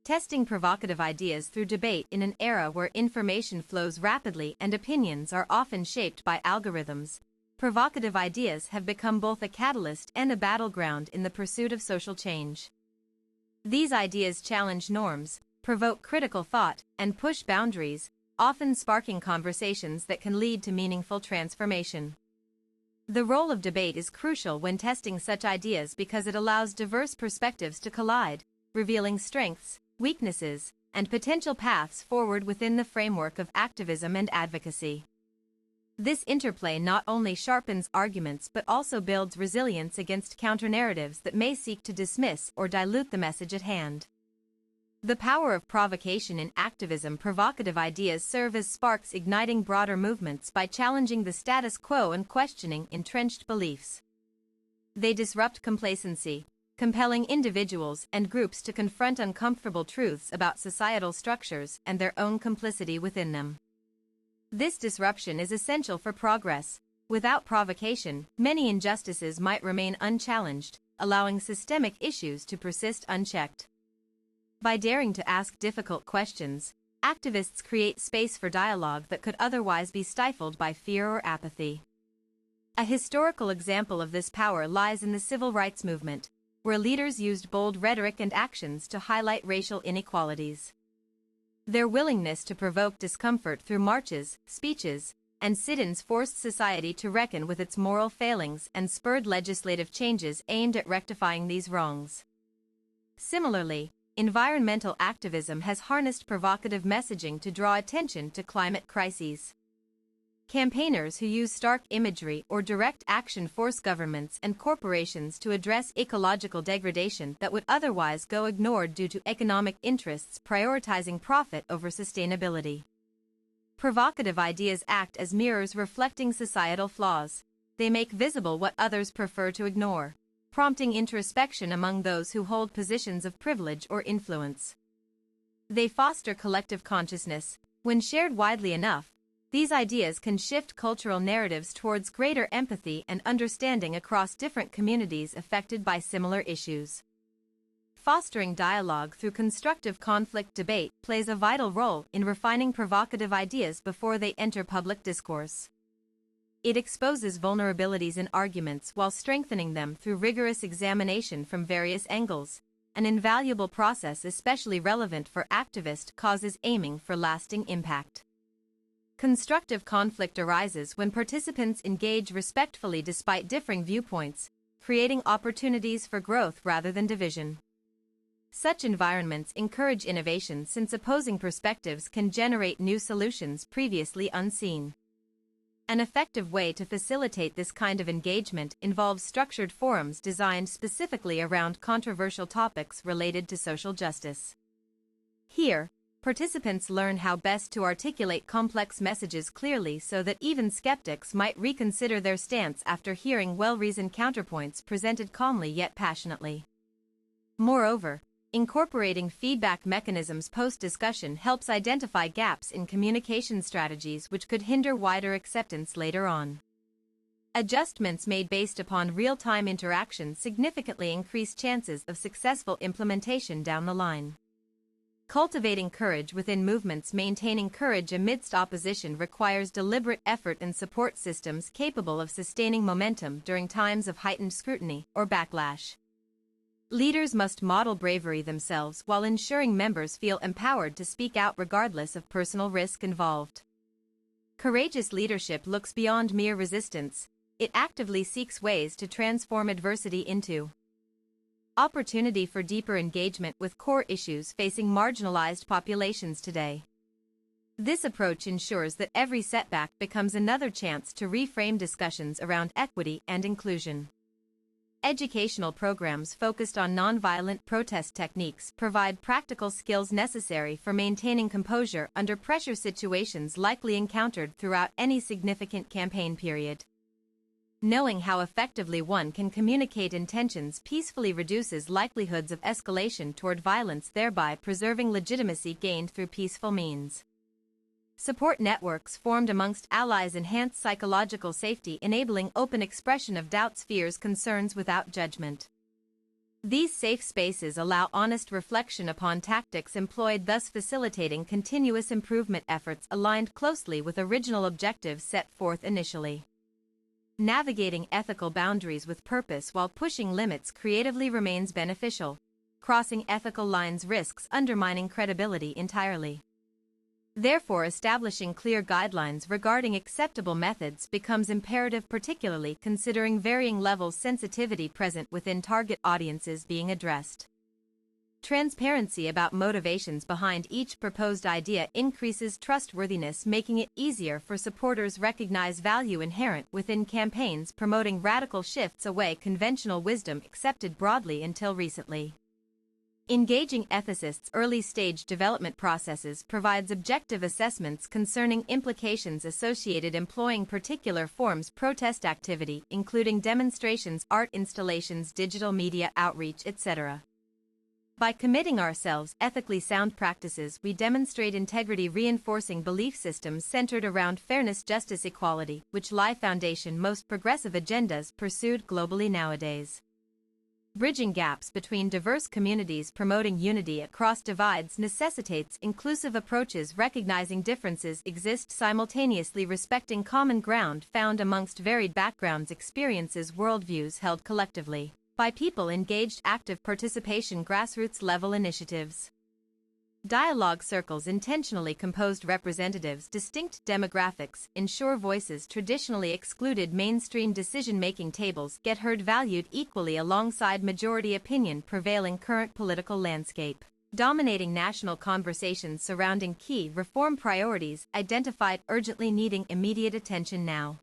testing provocative ideas through debate in an era where information flows rapidly and opinions are often shaped by algorithms. Provocative ideas have become both a catalyst and a battleground in the pursuit of social change. These ideas challenge norms, provoke critical thought, and push boundaries, often sparking conversations that can lead to meaningful transformation. The role of debate is crucial when testing such ideas because it allows diverse perspectives to collide, revealing strengths, weaknesses, and potential paths forward within the framework of activism and advocacy. This interplay not only sharpens arguments but also builds resilience against counter-narratives that may seek to dismiss or dilute the message at hand. The power of provocation in activism. Provocative ideas serve as sparks igniting broader movements by challenging the status quo and questioning entrenched beliefs. They disrupt complacency, compelling individuals and groups to confront uncomfortable truths about societal structures and their own complicity within them. This disruption is essential for progress. Without provocation, many injustices might remain unchallenged, allowing systemic issues to persist unchecked. By daring to ask difficult questions, activists create space for dialogue that could otherwise be stifled by fear or apathy. A historical example of this power lies in the civil rights movement, where leaders used bold rhetoric and actions to highlight racial inequalities. Their willingness to provoke discomfort through marches, speeches, and sit-ins forced society to reckon with its moral failings and spurred legislative changes aimed at rectifying these wrongs. Similarly, environmental activism has harnessed provocative messaging to draw attention to climate crises. Campaigners who use stark imagery or direct action force governments and corporations to address ecological degradation that would otherwise go ignored due to economic interests prioritizing profit over sustainability. Provocative ideas act as mirrors reflecting societal flaws. They make visible what others prefer to ignore, prompting introspection among those who hold positions of privilege or influence. They foster collective consciousness. When shared widely enough, these ideas can shift cultural narratives towards greater empathy and understanding across different communities affected by similar issues. Fostering dialogue through constructive conflict. Debate plays a vital role in refining provocative ideas before they enter public discourse. It exposes vulnerabilities in arguments while strengthening them through rigorous examination from various angles, an invaluable process especially relevant for activist causes aiming for lasting impact. Constructive conflict arises when participants engage respectfully despite differing viewpoints, creating opportunities for growth rather than division. Such environments encourage innovation since opposing perspectives can generate new solutions previously unseen. An effective way to facilitate this kind of engagement involves structured forums designed specifically around controversial topics related to social justice. Here, participants learn how best to articulate complex messages clearly so that even skeptics might reconsider their stance after hearing well-reasoned counterpoints presented calmly yet passionately. Moreover, incorporating feedback mechanisms post-discussion helps identify gaps in communication strategies which could hinder wider acceptance later on. Adjustments made based upon real-time interaction significantly increase chances of successful implementation down the line. Cultivating courage within movements. Maintaining courage amidst opposition requires deliberate effort and support systems capable of sustaining momentum during times of heightened scrutiny or backlash. Leaders must model bravery themselves while ensuring members feel empowered to speak out regardless of personal risk involved. Courageous leadership looks beyond mere resistance. It actively seeks ways to transform adversity into opportunity for deeper engagement with core issues facing marginalized populations today. This approach ensures that every setback becomes another chance to reframe discussions around equity and inclusion. Educational programs focused on nonviolent protest techniques provide practical skills necessary for maintaining composure under pressure situations likely encountered throughout any significant campaign period. Knowing how effectively one can communicate intentions peacefully reduces likelihoods of escalation toward violence, thereby preserving legitimacy gained through peaceful means. Support networks formed amongst allies enhance psychological safety, enabling open expression of doubts, fears, concerns without judgment. These safe spaces allow honest reflection upon tactics employed, thus facilitating continuous improvement efforts aligned closely with original objectives set forth initially. Navigating ethical boundaries with purpose while pushing limits creatively remains beneficial. Crossing ethical lines risks undermining credibility entirely. Therefore, establishing clear guidelines regarding acceptable methods becomes imperative, particularly considering varying levels of sensitivity present within target audiences being addressed. Transparency about motivations behind each proposed idea increases trustworthiness, making it easier for supporters to recognize value inherent within campaigns promoting radical shifts away from conventional wisdom accepted broadly until recently. Engaging ethicists' early-stage development processes provides objective assessments concerning implications associated employing particular forms protest activity, including demonstrations, art installations, digital media outreach, etc. By committing ourselves ethically sound practices, we demonstrate integrity, reinforcing belief systems centered around fairness, justice, equality, which lie foundation most progressive agendas pursued globally nowadays. Bridging gaps between diverse communities, promoting unity across divides necessitates inclusive approaches, recognizing differences exist simultaneously, respecting common ground found amongst varied backgrounds, experiences, worldviews held collectively by people engaged, active participation, grassroots level initiatives. Dialogue circles, intentionally composed representatives, distinct demographics, ensure voices traditionally excluded. Mainstream decision-making tables get heard, valued equally alongside majority opinion prevailing current political landscape. Dominating national conversations surrounding key reform priorities identified urgently needing immediate attention now.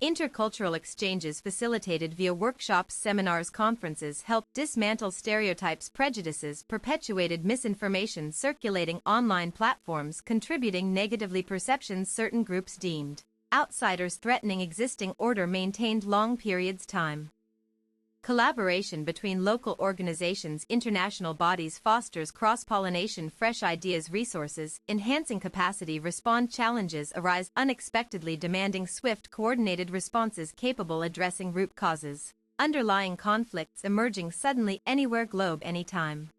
Intercultural exchanges facilitated via workshops, seminars, conferences helped dismantle stereotypes, prejudices, perpetuated misinformation circulating online platforms, contributing negatively perceptions certain groups deemed outsiders, threatening existing order, maintained long periods time. Collaboration between local organizations, international bodies fosters cross-pollination, fresh ideas, resources, enhancing capacity, respond challenges arise unexpectedly, demanding swift, coordinated responses capable addressing root causes, underlying conflicts emerging suddenly anywhere, globe, anytime.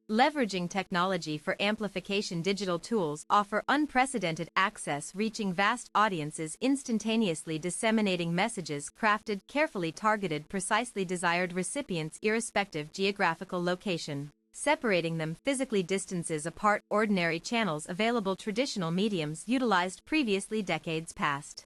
Leveraging technology for amplification, digital tools offer unprecedented access, reaching vast audiences instantaneously, disseminating messages crafted, carefully targeted, precisely desired recipients irrespective geographical location, separating them physically distances apart. Ordinary channels available, traditional mediums utilized previously, decades past.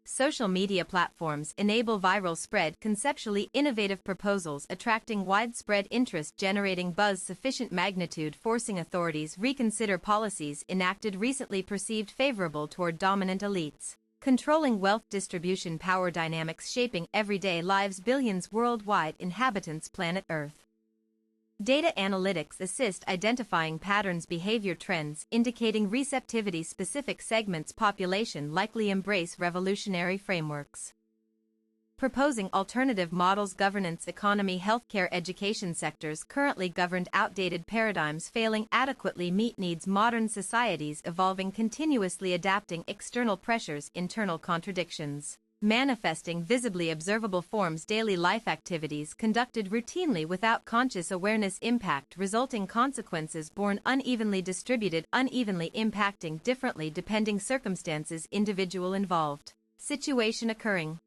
Social media platforms enable viral spread, conceptually innovative proposals attracting widespread interest, generating buzz sufficient magnitude, forcing authorities reconsider policies enacted recently perceived favorable toward dominant elites, controlling wealth distribution, power dynamics shaping everyday lives, billions worldwide inhabitants planet Earth. Data analytics assist identifying patterns, behavior trends, indicating receptivity, specific segments population likely embrace revolutionary frameworks. Proposing alternative models, governance, economy, healthcare, education sectors currently governed outdated paradigms failing adequately meet needs, modern societies evolving continuously, adapting external pressures, internal contradictions manifesting visibly observable forms, daily life activities conducted routinely without conscious awareness, impact resulting consequences born unevenly distributed, unevenly impacting differently depending circumstances, individual involved, situation occurring.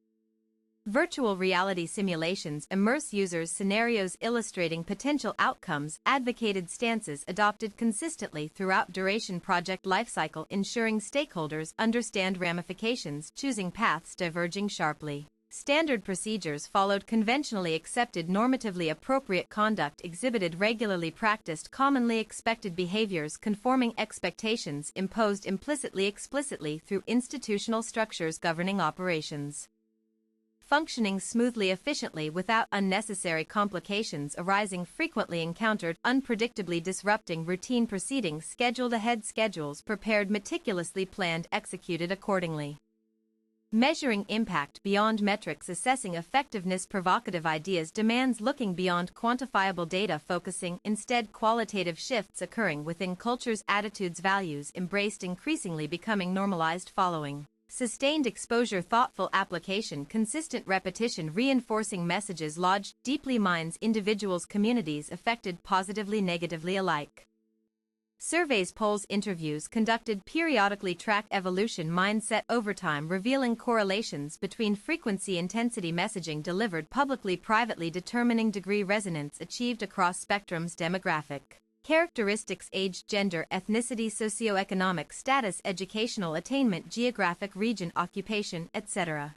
Virtual reality simulations immerse users scenarios illustrating potential outcomes, advocated stances adopted consistently throughout duration project lifecycle, ensuring stakeholders understand ramifications, choosing paths diverging sharply. Standard procedures followed, conventionally accepted, normatively appropriate conduct exhibited, regularly practiced, commonly expected behaviors, conforming expectations imposed implicitly, explicitly through institutional structures governing operations. Functioning smoothly, efficiently without unnecessary complications arising, frequently encountered, unpredictably disrupting routine proceedings, scheduled ahead, schedules prepared, meticulously planned, executed accordingly. Measuring impact beyond metrics, assessing effectiveness, provocative ideas demands looking beyond quantifiable data, focusing instead qualitative shifts occurring within cultures, attitudes, values embraced, increasingly becoming normalized following Sustained exposure, thoughtful application, consistent repetition, reinforcing messages lodged deeply minds, individuals, communities affected positively, negatively alike. Surveys, polls, interviews conducted periodically track evolution mindset over time, revealing correlations between frequency, intensity, messaging delivered publicly, privately, determining degree resonance achieved across spectrums, demographic characteristics, age, gender, ethnicity, socioeconomic status, educational attainment, geographic region, occupation, etc.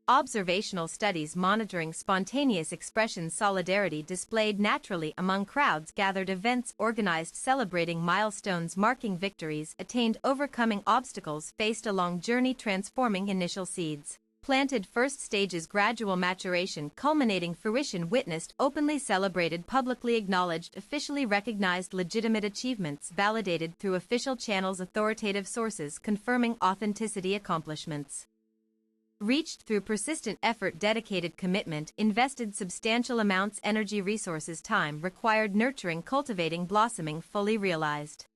Observational studies monitoring spontaneous expression, solidarity displayed naturally among crowds gathered, events organized celebrating milestones, marking victories attained, overcoming obstacles faced along journey, transforming initial seeds planted, first stages, gradual maturation, culminating fruition, witnessed, openly celebrated, publicly acknowledged, officially recognized, legitimate achievements validated through official channels, authoritative sources confirming authenticity, accomplishments reached through persistent effort, dedicated commitment, invested substantial amounts, energy, resources, time required, nurturing, cultivating, blossoming, fully realized.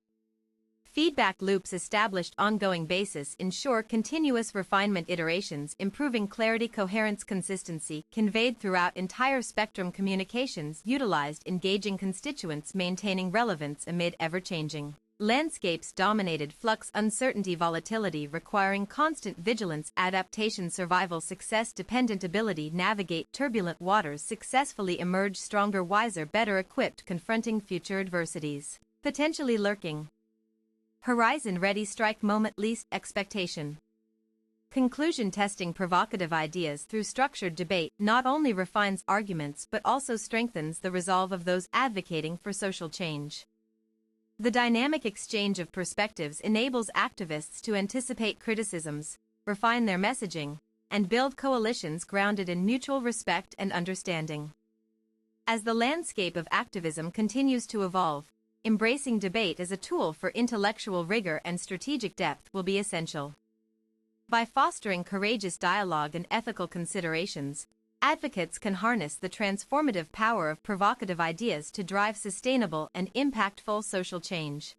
Feedback loops established, ongoing basis, ensure continuous refinement, iterations, improving clarity, coherence, consistency, conveyed throughout entire spectrum, communications utilized, engaging constituents, maintaining relevance amid ever-changing landscapes, dominated, flux, uncertainty, volatility, requiring constant vigilance, adaptation, survival, success, dependent ability, navigate turbulent waters, successfully emerge stronger, wiser, better equipped, confronting future adversities potentially lurking. Horizon, ready, strike, moment, least expectation. Conclusion, testing provocative ideas through structured debate not only refines arguments but also strengthens the resolve of those advocating for social change. The dynamic exchange of perspectives enables activists to anticipate criticisms, refine their messaging, and build coalitions grounded in mutual respect and understanding. As the landscape of activism continues to evolve, embracing debate as a tool for intellectual rigor and strategic depth will be essential. By fostering courageous dialogue and ethical considerations, advocates can harness the transformative power of provocative ideas to drive sustainable and impactful social change.